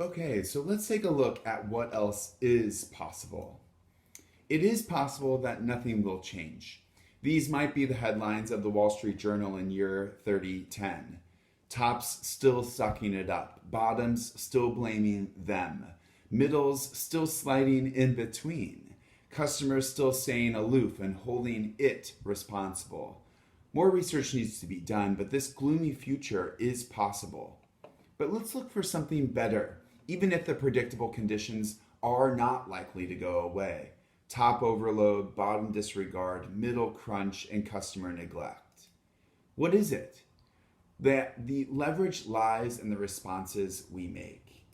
Okay, so let's take a look at what else is possible. It is possible that nothing will change. These might be the headlines of the Wall Street Journal in year 3010. Tops still sucking it up, bottoms still blaming them, middles still sliding in between, customers still staying aloof and holding it responsible. More research needs to be done, but this gloomy future is possible. But let's look for something better, even if the predictable conditions are not likely to go away. Top overload, bottom disregard, middle crunch, and customer neglect. What is it? That the leverage lies in the responses we make.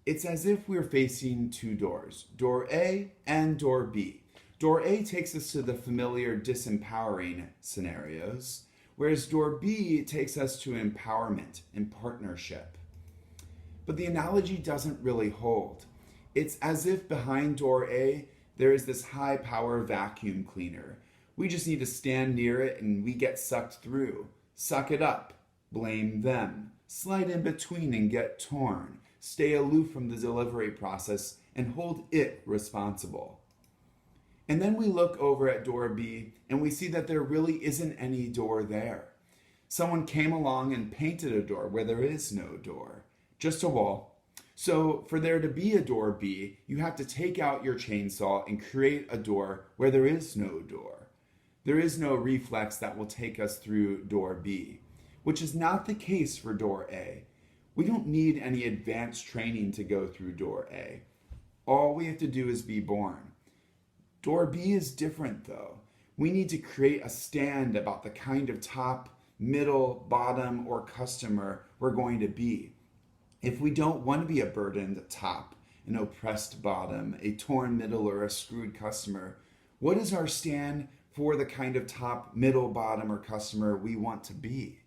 It's as if we're facing two doors, door A and door B. Door A takes us to the familiar disempowering scenarios, whereas door B takes us to empowerment and partnership. But the analogy doesn't really hold. It's as if behind door A, there is this high power vacuum cleaner. We just need to stand near it and we get sucked through. Suck it up. Blame them. Slide in between and get torn. Stay aloof from the delivery process and hold it responsible. And then we look over at door B and we see that there really isn't any door there. Someone came along and painted a door where there is no door, just a wall. So for there to be a door B, you have to take out your chainsaw and create a door where there is no door. There is no reflex that will take us through door B, which is not the case for door A. We don't need any advanced training to go through door A. All we have to do is be born. Door B is different though. We need to create a stand about the kind of top, middle, bottom, or customer we're going to be. If we don't want to be a burdened top, an oppressed bottom, a torn middle, or a screwed customer, what is our stand for the kind of top, middle, bottom, or customer we want to be?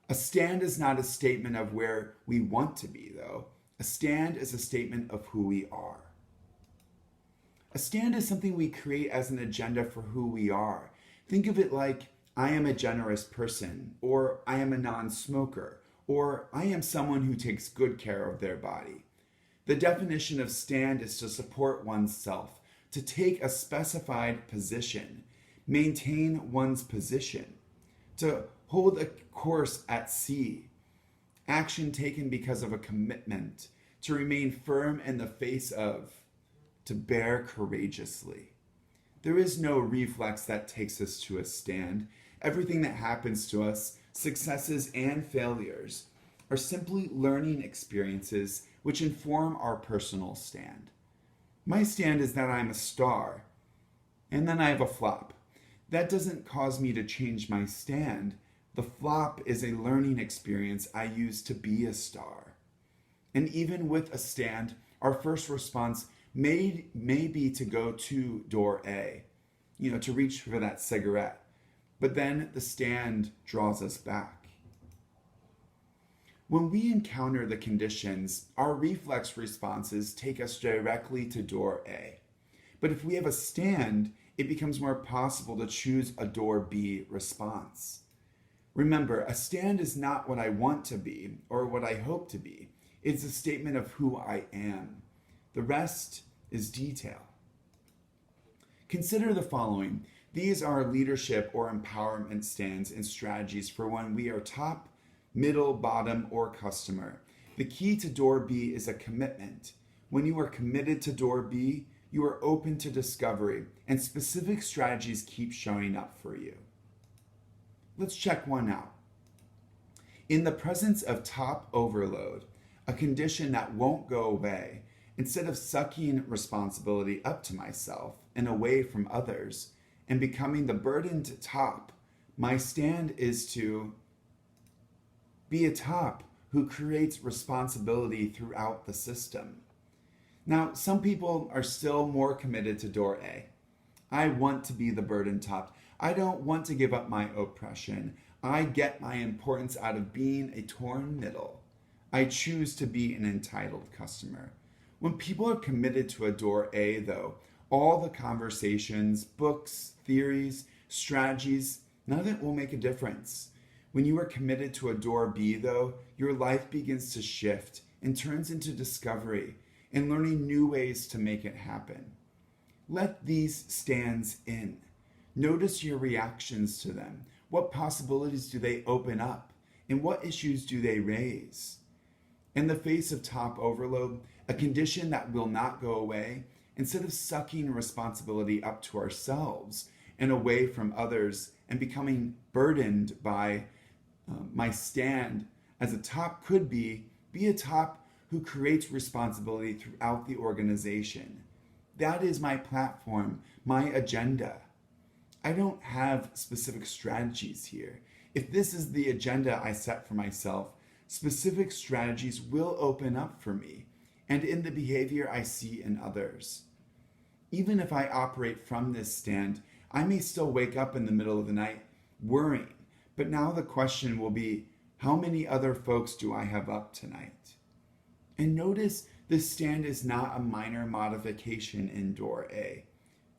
A stand is not a statement of where we want to be, though. A stand is a statement of who we are. A stand is something we create as an agenda for who we are. Think of it like, I am a generous person, or I am a non-smoker, or I am someone who takes good care of their body. The definition of stand is to support oneself, to take a specified position, maintain one's position, to hold a course at sea, action taken because of a commitment, to remain firm in the face of, to bear courageously. There is no reflex that takes us to a stand. Everything that happens to us, successes and failures, are simply learning experiences which inform our personal stand. My stand is that I'm a star, and then I have a flop. That doesn't cause me to change my stand. The flop is a learning experience I use to be a star. And even with a stand, our first response may be to go to door A, to reach for that cigarette. But then the stand draws us back. When we encounter the conditions, our reflex responses take us directly to door A. But if we have a stand, it becomes more possible to choose a door B response. Remember, a stand is not what I want to be or what I hope to be. It's a statement of who I am. The rest is detail. Consider the following. These are leadership or empowerment stands and strategies for when we are top, middle, bottom, or customer. The key to door B is a commitment. When you are committed to door B, you are open to discovery, and specific strategies keep showing up for you. Let's check one out. In the presence of top overload, a condition that won't go away, instead of sucking responsibility up to myself and away from others and becoming the burdened top, my stand is to be a top who creates responsibility throughout the system. Now, some people are still more committed to door A. I want to be the burdened top. I don't want to give up my oppression. I get my importance out of being a torn middle. I choose to be an entitled customer. When people are committed to a door A, though, all the conversations, books, theories, strategies, none of it will make a difference. When you are committed to a door B, though, your life begins to shift and turns into discovery and learning new ways to make it happen. Let these stands in. Notice your reactions to them. What possibilities do they open up? And what issues do they raise? In the face of top overload, a condition that will not go away, instead of sucking responsibility up to ourselves and away from others and becoming burdened by my stand as a top could be a top who creates responsibility throughout the organization. That is my platform, my agenda. I don't have specific strategies here. If this is the agenda I set for myself, specific strategies will open up for me and in the behavior I see in others. Even if I operate from this stand, I may still wake up in the middle of the night worrying. But now the question will be, how many other folks do I have up tonight? And notice this stand is not a minor modification in door A,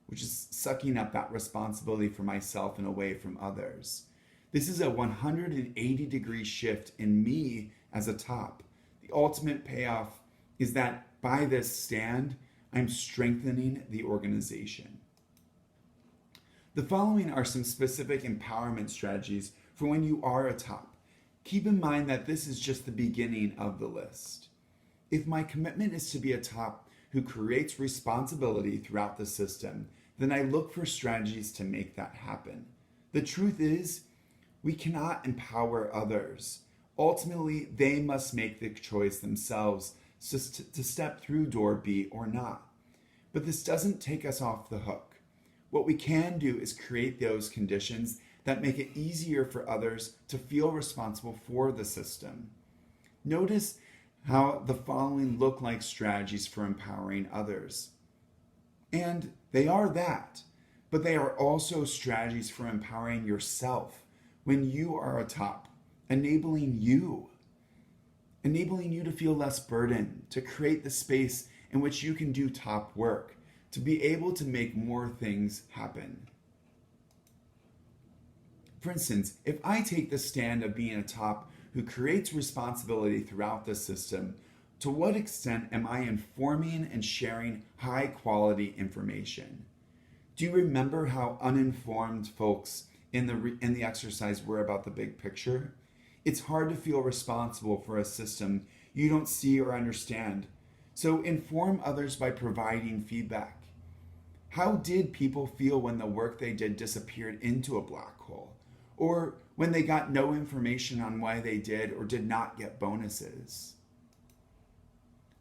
which is sucking up that responsibility for myself and away from others. This is a 180-degree shift in me as a top. The ultimate payoff is that by this stand, I'm strengthening the organization. The following are some specific empowerment strategies for when you are a top. Keep in mind that this is just the beginning of the list. If my commitment is to be a top who creates responsibility throughout the system, then I look for strategies to make that happen. The truth is, we cannot empower others. Ultimately, they must make the choice themselves to step through door B or not. But this doesn't take us off the hook. What we can do is create those conditions that make it easier for others to feel responsible for the system. Notice how the following look like strategies for empowering others. And they are that, but they are also strategies for empowering yourself when you are a top, enabling you to feel less burden, to create the space in which you can do top work, to be able to make more things happen. For instance, if I take the stand of being a top who creates responsibility throughout the system, to what extent am I informing and sharing high quality information? Do you remember how uninformed folks in the exercise were about the big picture? It's hard to feel responsible for a system you don't see or understand. So inform others by providing feedback. How did people feel when the work they did disappeared into a black hole? Or when they got no information on why they did or did not get bonuses?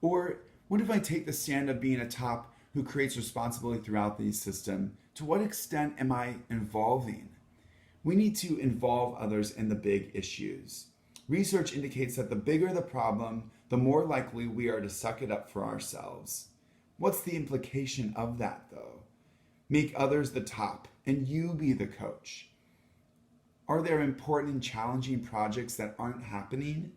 Or what if I take the stand of being a top who creates responsibility throughout the system? To what extent am I involving? We need to involve others in the big issues. Research indicates that the bigger the problem, the more likely we are to suck it up for ourselves. What's the implication of that, though? Make others the top and you be the coach. Are there important and challenging projects that aren't happening?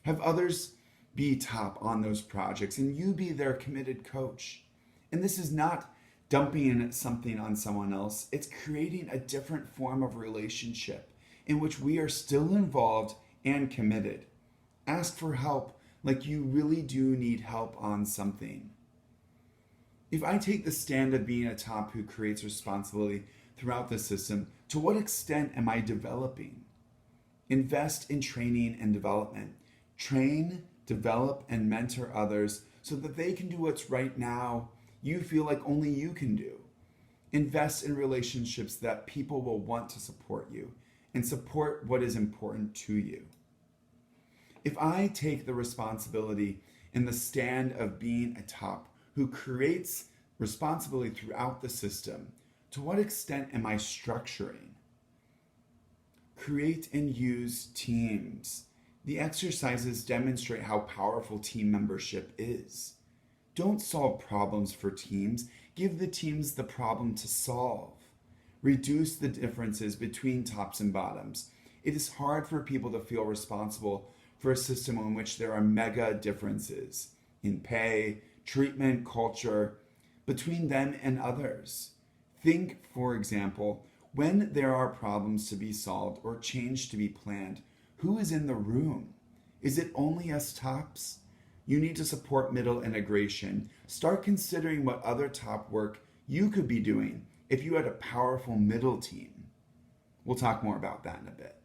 Have others be top on those projects and you be their committed coach. And this is not dumping something on someone else. It's creating a different form of relationship in which we are still involved and committed. Ask for help like you really do need help on something. If I take the stand of being a top who creates responsibility throughout the system, to what extent am I developing? Invest in training and development. Train, develop, and mentor others so that they can do what's right now you feel like only you can do. Invest in relationships that people will want to support you and support what is important to you. If I take the responsibility and the stand of being a top who creates responsibility throughout the system, to what extent am I structuring? Create and use teams. The exercises demonstrate how powerful team membership is. Don't solve problems for teams. Give the teams the problem to solve. Reduce the differences between tops and bottoms. It is hard for people to feel responsible for a system in which there are mega differences in pay, treatment, culture, between them and others. Think, for example, when there are problems to be solved or change to be planned, who is in the room? Is it only us tops? You need to support middle integration. Start considering what other top work you could be doing if you had a powerful middle team. We'll talk more about that in a bit.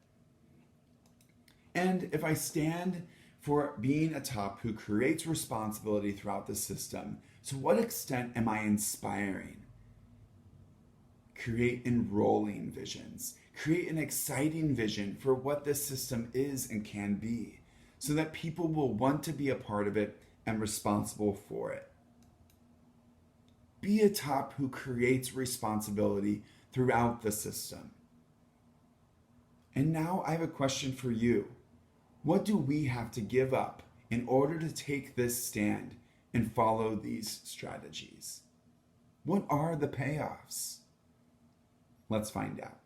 And if I stand for being a top who creates responsibility throughout the system, to what extent am I inspiring? Create enrolling visions. Create an exciting vision for what this system is and can be, so that people will want to be a part of it and responsible for it. Be a top who creates responsibility throughout the system. And now I have a question for you. What do we have to give up in order to take this stand and follow these strategies? What are the payoffs? Let's find out.